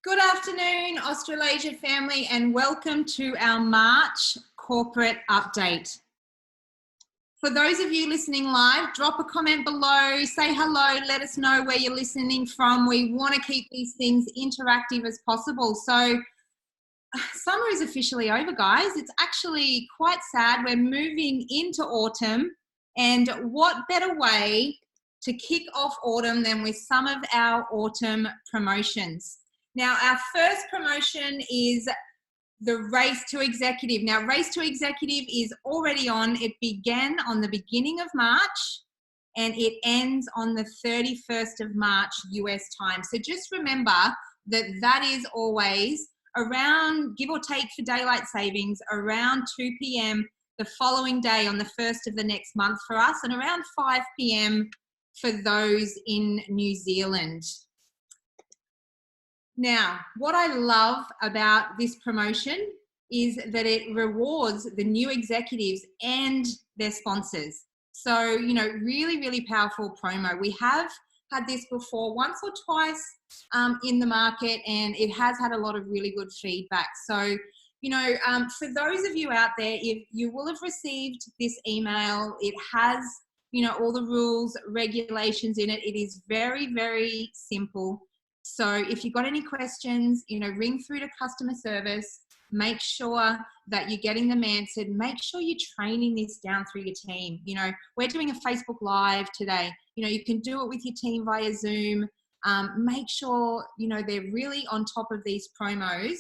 Good afternoon, Australasia family, and welcome to our March corporate update. For those of you listening live, drop a comment below, say hello, let us know where you're listening from. We want to keep these things interactive as possible. So summer is officially over, guys. It's actually quite sad. We're moving into autumn, and what better way to kick off autumn than with some of our autumn promotions. Now, our first promotion is the Race to Executive. Now, Race to Executive is already on. It began on the beginning of March and it ends on the 31st of March US time. So just remember that that is always around, give or take for daylight savings, around 2 p.m. the following day on the 1st of the next month for us, and around 5 p.m. for those in New Zealand. Now, what I love about this promotion is that it rewards the new executives and their sponsors. So, you know, really, really powerful promo. We have had this before once or twice in the market, and it has had a lot of really good feedback. So, you know, for those of you out there, if you will have received this email, it has, you know, all the rules, regulations in it. It is very, very simple. So if you've got any questions, you know, ring through to customer service, make sure that you're getting them answered, make sure you're training this down through your team. You know, we're doing a Facebook Live today. You know, you can do it with your team via Zoom. Make sure, you know, they're really on top of these promos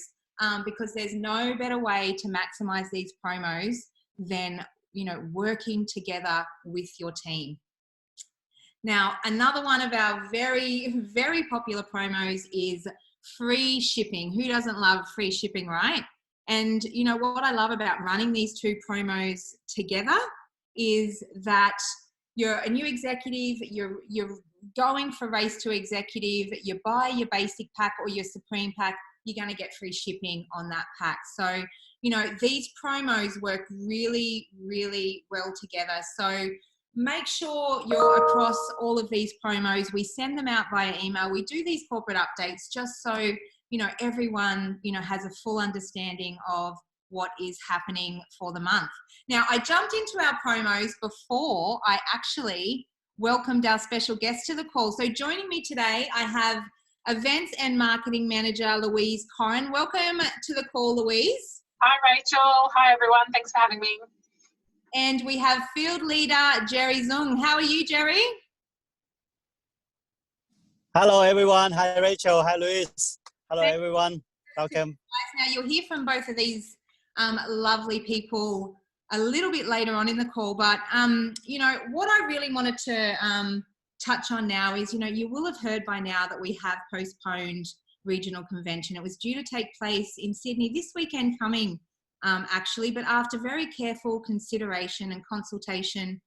because there's no better way to maximize these promos than, you know, working together with your team. Now, another one of our very, very popular promos is free shipping. Who doesn't love free shipping, right? And you know what I love about running these two promos together is that you're a new executive, you're going for Race to Executive, you buy your basic pack or your Supreme pack, you're going to get free shipping on that pack. So, you know, these promos work really, really well together. So make sure you're across all of these promos. We send them out via email. We do these corporate updates just so, you know, everyone, you know, has a full understanding of what is happening for the month. Now, I jumped into our promos before I actually welcomed our special guest to the call. So joining me today, I have Events and Marketing Manager, Louise CORRAN. Welcome to the call, Louise. Hi, Rachel. Hi, everyone. Thanks for having me. And we have Field Leader, Jerry ZHENG. How are you, Jerry? Hello, everyone. Hi, Rachel. Hi, Louise. Hello, everyone. Welcome. Now, you'll hear from both of these lovely people a little bit later on in the call. But, you know, what I really wanted to touch on now is, you know, you will have heard by now that we have postponed regional convention. It was due to take place in Sydney this weekend coming. Actually, but after very careful consideration and consultation,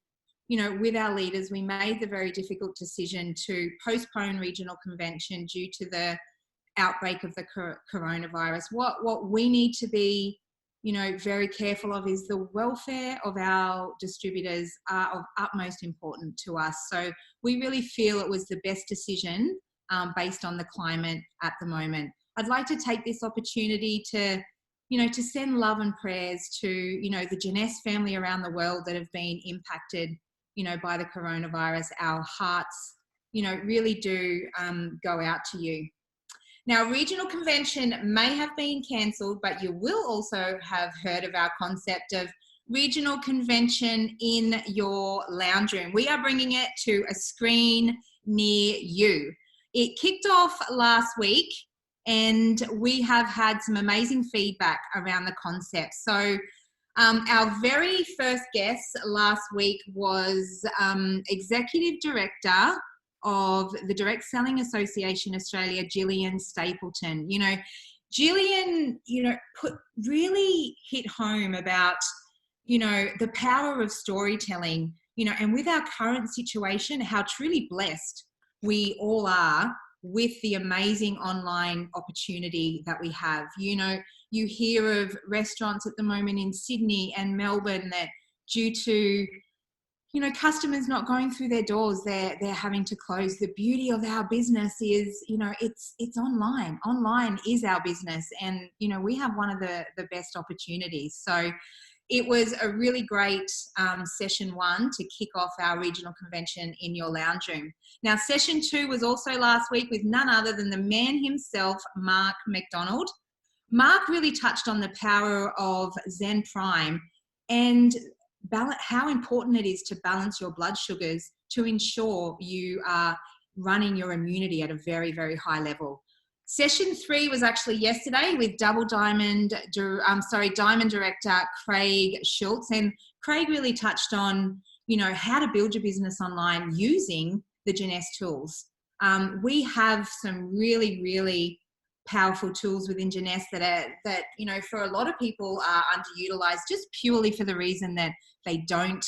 you know, with our leaders, we made the very difficult decision to postpone regional convention due to the outbreak of the coronavirus. What we need to be, you know, very careful of is the welfare of our distributors are of utmost importance to us. So we really feel it was the best decision based on the climate at the moment. I'd like to take this opportunity to, you know, to send love and prayers to, you know, the Jeunesse family around the world that have been impacted, you know, by the coronavirus. Our hearts, you know, really do go out to you. Now, regional convention may have been cancelled, but you will also have heard of our concept of regional convention in your lounge room. We are bringing it to a screen near you. It kicked off last week, and we have had some amazing feedback around the concept. So our very first guest last week was Executive Director of the Direct Selling Association Australia, Gillian Stapleton. You know, Gillian, you know, really hit home about, you know, the power of storytelling, you know, and with our current situation, how truly blessed we all are with the amazing online opportunity that we have. You know, you hear of restaurants at the moment in Sydney and Melbourne that due to you know, customers not going through their doors, they're having to close. The beauty of our business is, you know, it's online. Online is our business, and you know, we have one of the best opportunities. So it was a really great session 1 to kick off our regional convention in your lounge room. Now, session 2 was also last week with none other than the man himself, Mark McDonald. Mark really touched on the power of Zen Prime and how important it is to balance your blood sugars to ensure you are running your immunity at a very, very high level. Session 3 was actually yesterday with Diamond Director Craig Schultz, and Craig really touched on, you know, how to build your business online using the ZHENG tools. We have some really, really powerful tools within ZHENG that you know, for a lot of people are underutilized just purely for the reason that they don't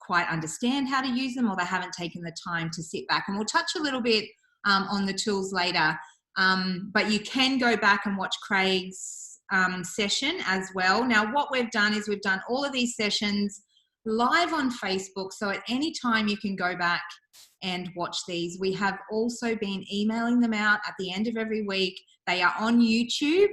quite understand how to use them, or they haven't taken the time to sit back. And we'll touch a little bit on the tools later. But you can go back and watch Craig's session as well. Now, what we've done is we've done all of these sessions live on Facebook. So at any time you can go back and watch these. We have also been emailing them out at the end of every week. They are on YouTube.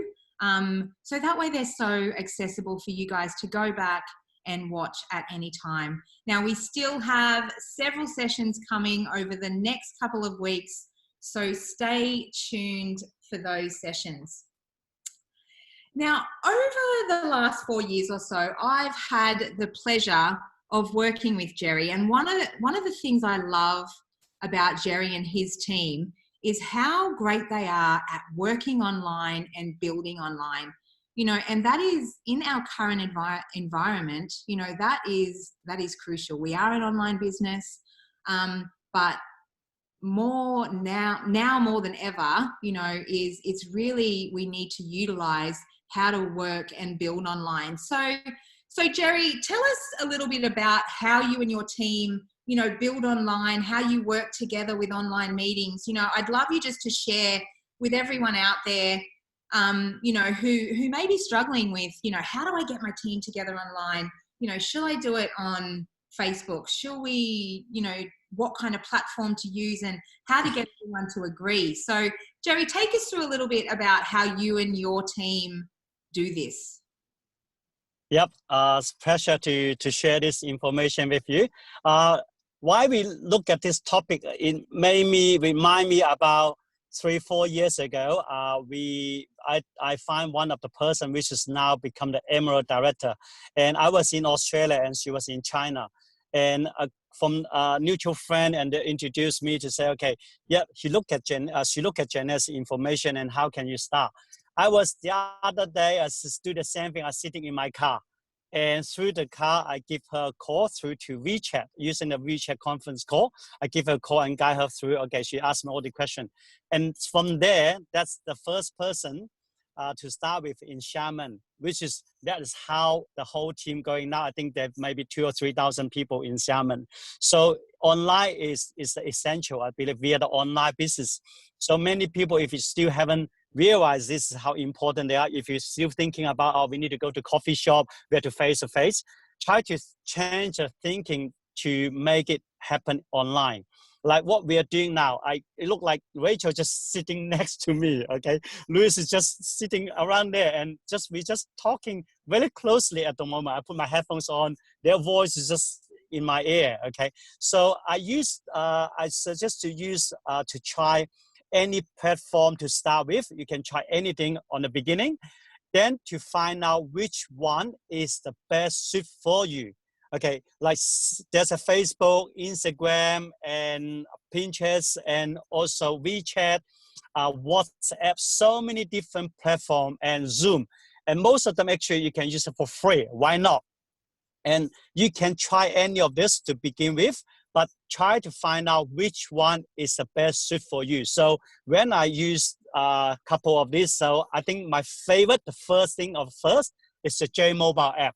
So that way they're so accessible for you guys to go back and watch at any time. Now, we still have several sessions coming over the next couple of weeks, so stay tuned for those sessions. Now, over the last 4 years or so, I've had the pleasure of working with Jerry, and one of the things I love about Jerry and his team is how great they are at working online and building online. You know, and that is in our current environment, you know, that is crucial. We are an online business, but more now more than ever, you know, it's really, we need to utilize how to work and build online. So Jerry, tell us a little bit about how you and your team, you know, build online, how you work together with online meetings. You know, I'd love you just to share with everyone out there, you know, who may be struggling with, you know, how do I get my team together online? You know, should I do it on Facebook? Should we, you know, what kind of platform to use and how to get everyone to agree? So Jerry, take us through a little bit about how you and your team do this. Yep, it's a pleasure to share this information with you. Why we look at this topic, it made me remind me about 3-4 years ago. I find one of the person which is now become the Emerald Director, and I was in Australia and she was in China, and from a mutual friend, and they introduced me to say, okay, yeah, she look at ZHENG's information and how can you start. I was the other day, I do the same thing. I was sitting in my car, and through the car, I give her a call through to WeChat, using the WeChat conference call. I give her a call and guide her through. Okay, she asked me all the questions. And from there, that's the first person to start with in Xiamen, that is how the whole team going now. I think there may be 2,000 or 3,000 people in Xiamen. So online is essential, I believe, via the online business. So many people, if you still haven't realized this is how important they are, if you're still thinking about, oh, we need to go to coffee shop, we have to face-to-face, try to change the thinking to make it happen online. Like what we are doing now, it looked like Rachel just sitting next to me, okay? Louis is just sitting around there, and we're just talking very closely at the moment. I put my headphones on, their voice is just in my ear, okay? So I suggest to try any platform to start with. You can try anything on the beginning, then to find out which one is the best suit for you. Okay, like there's a Facebook, Instagram, and Pinterest, and also WeChat, WhatsApp, so many different platforms, and Zoom. And most of them actually you can use it for free. Why not? And you can try any of this to begin with, but try to find out which one is the best suit for you. So when I use a couple of these, so I think my favorite, the first is the ZHENG mobile app.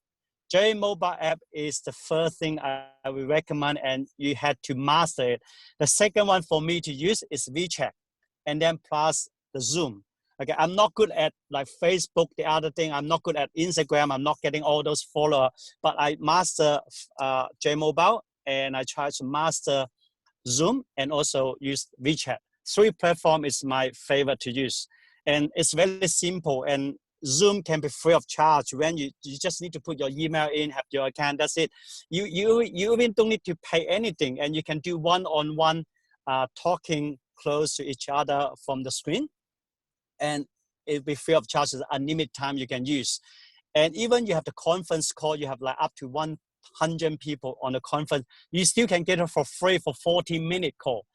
ZHENG mobile app is the first thing I will recommend, and you had to master it. The second one for me to use is WeChat, and then plus the Zoom. Okay, I'm not good at like Facebook, the other thing. I'm not good at Instagram. I'm not getting all those followers, but I master ZHENG mobile and I try to master Zoom and also use WeChat. 3 platform is my favorite to use. And it's very simple, and Zoom can be free of charge when you just need to put your email in, have your account, that's it. You even don't need to pay anything, and you can do one-on-one talking close to each other from the screen. And it'll be free of charge, unlimited time you can use. And even you have the conference call, you have like up to 100 people on the conference, you still can get it for free for 40-minute call.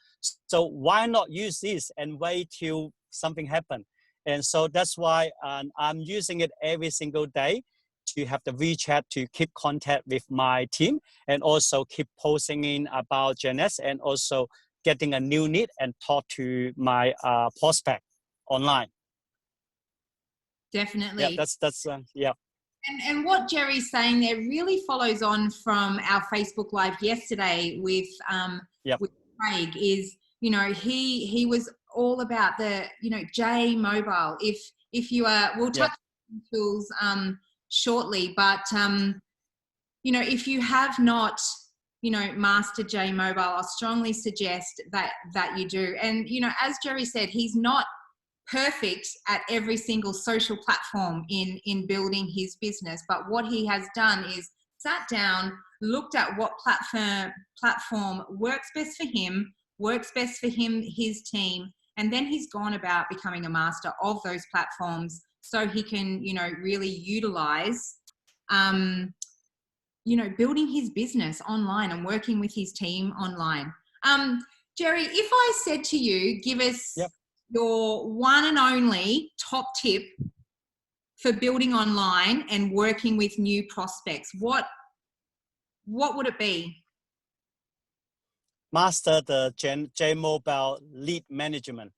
So why not use this and wait till something happens? And so that's why I'm using it every single day to have the WeChat to keep contact with my team, and also keep posting in about GNS, and also getting a new need and talk to my prospect online. Definitely. Yeah, that's yeah. And what Jerry's saying there really follows on from our Facebook Live yesterday with Craig. Is, you know, he was all about the, you know, J Mobile. If you are, we'll touch on tools shortly, but you know, if you have not, you know, mastered J Mobile, I strongly suggest that you do. And, you know, as Jerry said, he's not perfect at every single social platform in building his business, but what he has done is sat down, looked at what platform works best for him, his team, and then he's gone about becoming a master of those platforms, so he can, you know, really utilize you know, building his business online and working with his team online. Jerry, if I said to you, give us your one and only top tip for building online and working with new prospects, what would it be? Master the J Mobile lead management.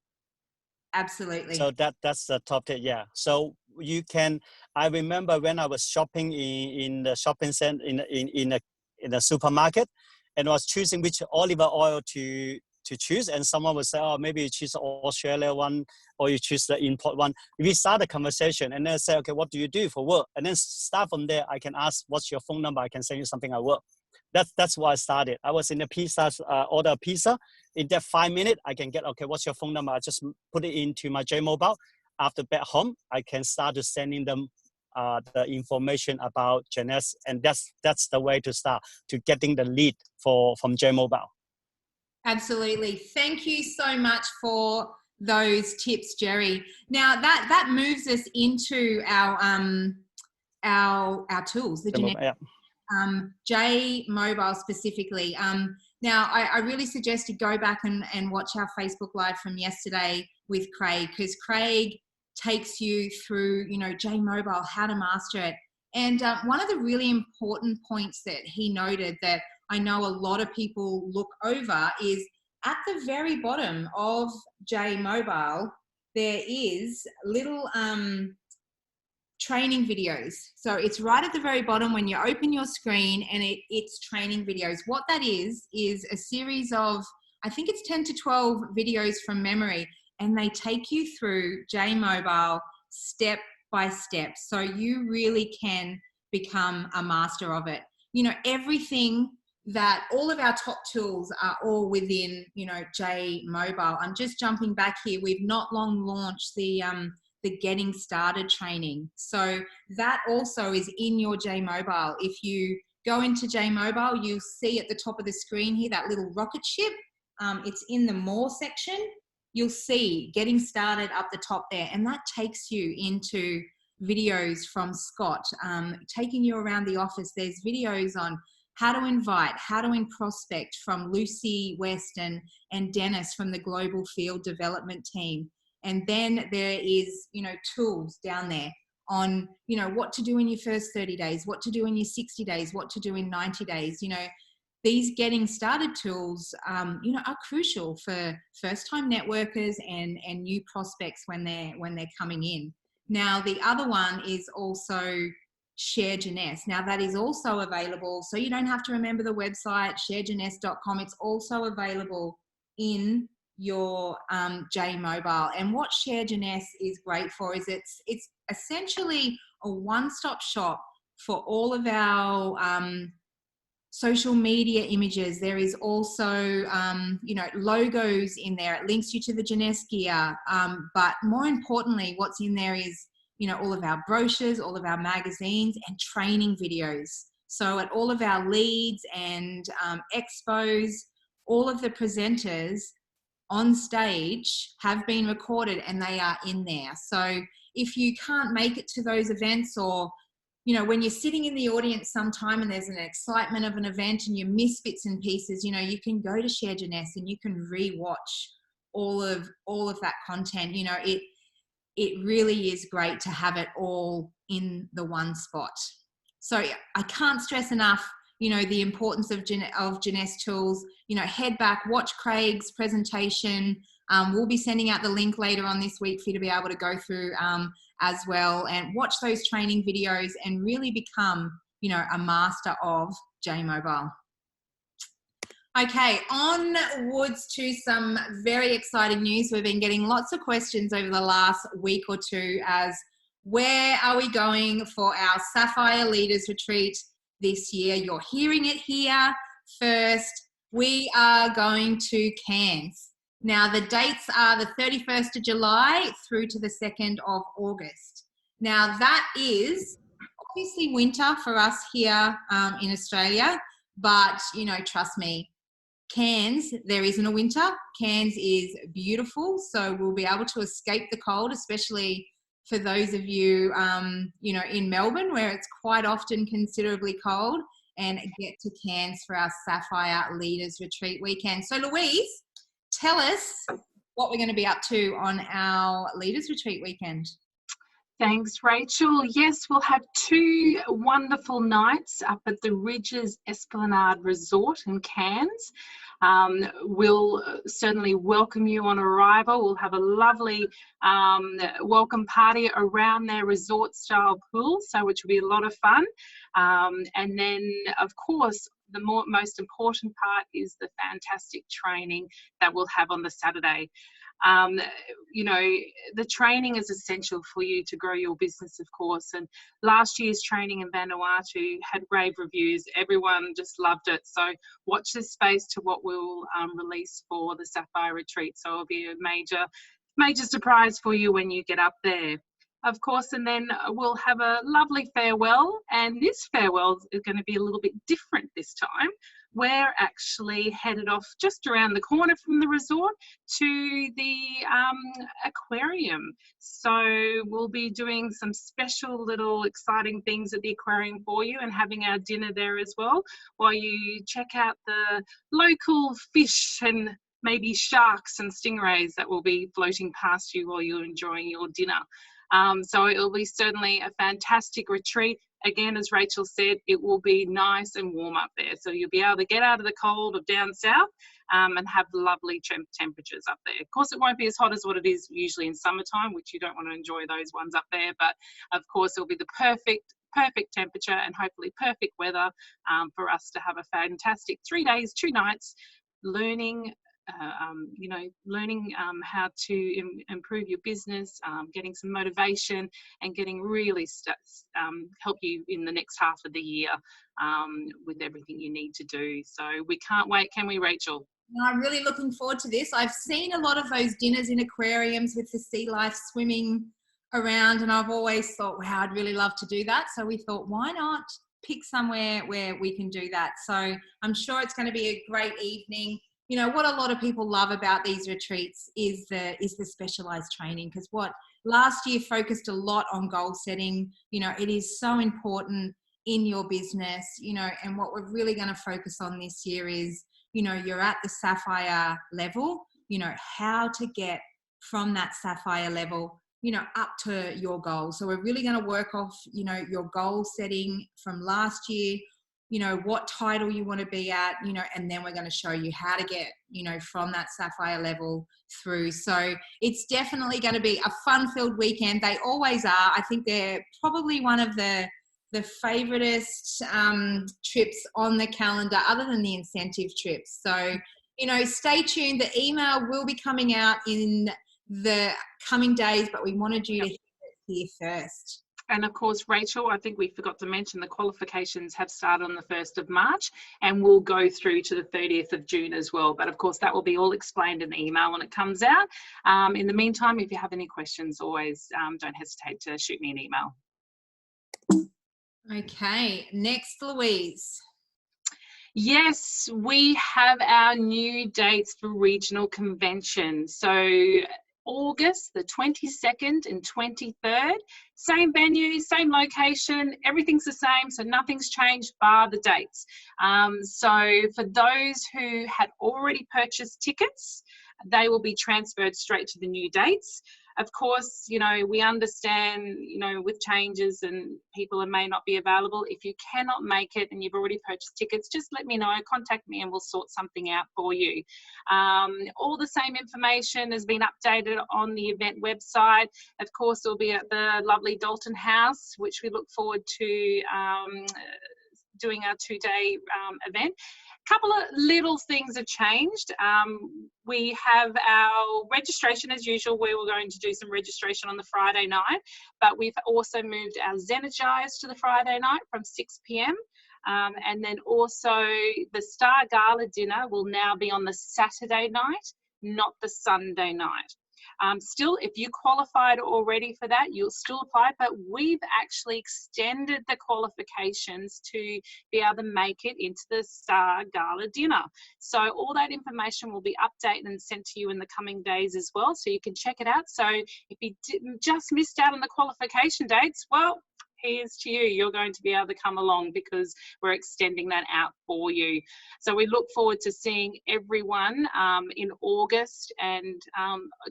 Absolutely. So that's the top tip. Yeah. So you can. I remember when I was shopping in the shopping center in a supermarket, and I was choosing which olive oil to choose, and someone would say, oh, maybe you choose the Australia one, or you choose the import one. We start a conversation, and then say, okay, what do you do for work? And then start from there. I can ask, what's your phone number? I can send you something at work. That's why I started. I was in the pizza, order a pizza. In that 5 minutes, I can get, okay, what's your phone number? I just put it into my J Mobile. After back home, I can start to sending them the information about GNS, and that's the way to start to getting the lead from J Mobile. Absolutely. Thank you so much for those tips, Jerry. Now that moves us into our tools, the genetic, J Mobile specifically. Now I really suggest you go back and watch our Facebook Live from yesterday with Craig, because Craig takes you through, you know, J Mobile, how to master it. And one of the really important points that he noted that I know a lot of people look over is at the very bottom of J Mobile, there is little training videos. So it's right at the very bottom when you open your screen, and it's training videos. What that is a series of, I think it's 10 to 12 videos from memory, and they take you through J Mobile step by step, so you really can become a master of it. You know, everything that all of our top tools are all within, you know, J Mobile. I'm just jumping back here. We've not long launched the getting started training. So that also is in your J Mobile. If you go into J Mobile, you'll see at the top of the screen here, that little rocket ship. It's in the more section. You'll see getting started up the top there. And that takes you into videos from Scott, taking you around the office. There's videos on how to invite, how to prospect from Lucy West and Dennis from the Global Field Development Team. And then there is, you know, tools down there on, you know, what to do in your first 30 days, what to do in your 60 days, what to do in 90 days. You know, these getting started tools, you know, are crucial for first-time networkers and new prospects when they're coming in. Now, the other one is also Share GNS. Now that is also available, so you don't have to remember the website, sharegns.com. It's also available in your J Mobile. And what Share GNS is great for is it's essentially a one-stop shop for all of our social media images. There is also, you know, logos in there. It links you to the ZHENG gear. But more importantly, what's in there is, you know, all of our brochures, all of our magazines and training videos. So at all of our leads and expos, all of the presenters on stage have been recorded and they are in there. So if you can't make it to those events, or, you know, when you're sitting in the audience sometime and there's an excitement of an event and you miss bits and pieces, you know, you can go to Share ZHENG and you can re-watch all of that content. You know, it really is great to have it all in the one spot. So I can't stress enough, you know, the importance of ZHENG tools. You know, head back, watch Craig's presentation. We'll be sending out the link later on this week for you to be able to go through as well, and watch those training videos and really become, you know, a master of J-Mobile. Okay, onwards to some very exciting news. We've been getting lots of questions over the last week or two as where are we going for our Sapphire Leaders Retreat this year? You're hearing it here first. We are going to Cairns. Now, the dates are the 31st of July through to the 2nd of August. Now, that is obviously winter for us here in Australia, but, you know, trust me, Cairns, there isn't a winter. Cairns is beautiful, so we'll be able to escape the cold, especially for those of you, you know, in Melbourne, where it's quite often considerably cold, and get to Cairns for our Sapphire Leaders Retreat weekend. So, Louise, tell us what we're going to be up to on our Leaders Retreat weekend. Thanks, Rachel. Yes, we'll have 2 wonderful nights up at the Ridges Esplanade Resort in Cairns. We'll certainly welcome you on arrival. We'll have a lovely welcome party around their resort-style pool, so which will be a lot of fun. And then, of course, the most important part is the fantastic training that we'll have on the Saturday. You know, the training is essential for you to grow your business, of course, and last year's training in Vanuatu had rave reviews. Everyone just loved it. So watch this space to what we'll release for the Sapphire Retreat. So it'll be a major surprise for you when you get up there, of course. And then we'll have a lovely farewell, and this farewell is going to be a little bit different this time. We're actually headed off just around the corner from the resort to the aquarium. So we'll be doing some special little exciting things at the aquarium for you and having our dinner there as well, while you check out the local fish and maybe sharks and stingrays that will be floating past you while you're enjoying your dinner. So it'll be certainly a fantastic retreat. Again, as Rachel said, it will be nice and warm up there. So you'll be able to get out of the cold of down south and have lovely temperatures up there. Of course, it won't be as hot as what it is usually in summertime, which you don't want to enjoy those ones up there. But of course, it'll be the perfect temperature and hopefully perfect weather for us to have a fantastic 3 days, 2 nights learning you know, learning how to improve your business, getting some motivation, and getting really help you in the next half of the year with everything you need to do. So we can't wait, can we, Rachel? I'm really looking forward to this. I've seen a lot of those dinners in aquariums with the sea life swimming around, and I've always thought, wow, I'd really love to do that. So we thought, why not pick somewhere where we can do that? So I'm sure it's going to be a great evening. You know, what a lot of people love about these retreats is the specialized training, because what last year focused a lot on goal setting. You know, it is so important in your business, you know, and what we're really going to focus on this year is, you know, you're at the Sapphire level, you know, how to get from that Sapphire level, you know, up to your goal. So we're really going to work off, you know, your goal setting from last year, you know, what title you want to be at, you know, and then we're going to show you how to get, you know, from that Sapphire level through. So it's definitely going to be a fun-filled weekend. They always are. I think they're probably one of the favoritist trips on the calendar, other than the incentive trips. So, you know, stay tuned. The email will be coming out in the coming days, but we wanted you to hear it here first. And of course, Rachel, I think we forgot to mention the qualifications have started on the 1st of March and will go through to the 30th of June as well. But of course, that will be all explained in the email when it comes out. In the meantime, if you have any questions, always don't hesitate to shoot me an email. Okay, next, Louise. Yes, we have our new dates for regional convention. So August the 22nd and 23rd, same venue, same location, everything's the same, so nothing's changed bar the dates. So for those who had already purchased tickets, they will be transferred straight to the new dates. Of course, you know, we understand, you know, with changes and people may not be available. If you cannot make it and you've already purchased tickets, just let me know, contact me and we'll sort something out for you. All the same information has been updated on the event website. Of course, it'll be at the lovely Dalton House, which we look forward to doing our 2-day event. Couple of little things have changed. We have our registration as usual. We were going to do some registration on the Friday night, but we've also moved our ZHENG to the Friday night from 6 p.m. And then also the Star Gala dinner will now be on the Saturday night, not the Sunday night. Still, if you qualified already for that, you'll still apply, but we've actually extended the qualifications to be able to make it into the Star Gala dinner. So all that information will be updated and sent to you in the coming days as well, so you can check it out. So if you just missed out on the qualification dates, well, here's to you. You're going to be able to come along because we're extending that out for you. So we look forward to seeing everyone in August, and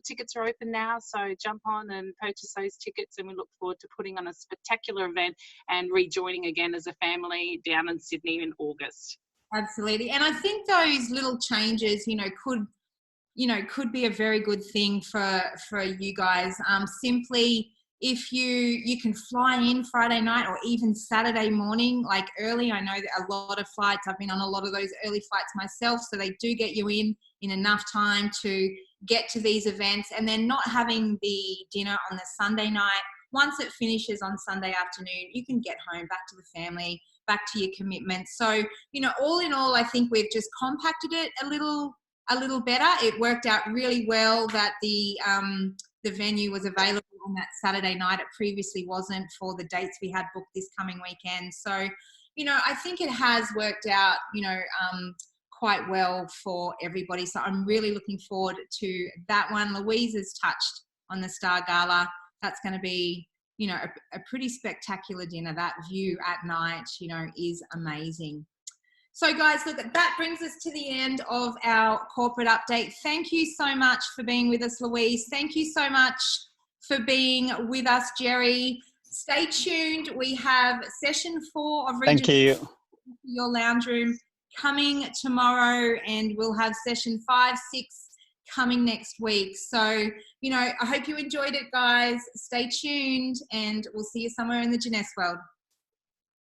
tickets are open now, so jump on and purchase those tickets, and we look forward to putting on a spectacular event and rejoining again as a family down in Sydney in August. Absolutely. And I think those little changes, could be a very good thing for you guys. Simply, if you can fly in Friday night or even Saturday morning, like early. I know that a lot of flights, I've been on a lot of those early flights myself, so they do get you in enough time to get to these events, and then not having the dinner on the Sunday night. Once it finishes on Sunday afternoon, you can get home, back to the family, back to your commitments. So, all in all, I think we've just compacted it a little better. It worked out really well that the venue was available on that Saturday night. It previously wasn't for the dates we had booked this coming weekend. So, I think it has worked out, quite well for everybody. So I'm really looking forward to that one. Louise has touched on the Star Gala. That's going to be, a pretty spectacular dinner. That view at night, is amazing. So guys, look, that brings us to the end of our corporate update. Thank you so much for being with us, Louise. Thank you so much for being with us, Jerry. Stay tuned. We have session 4 of Thank you. Your Lounge Room coming tomorrow, and we'll have session 5, 6 coming next week. So, I hope you enjoyed it, guys. Stay tuned, and we'll see you somewhere in the Jeunesse world.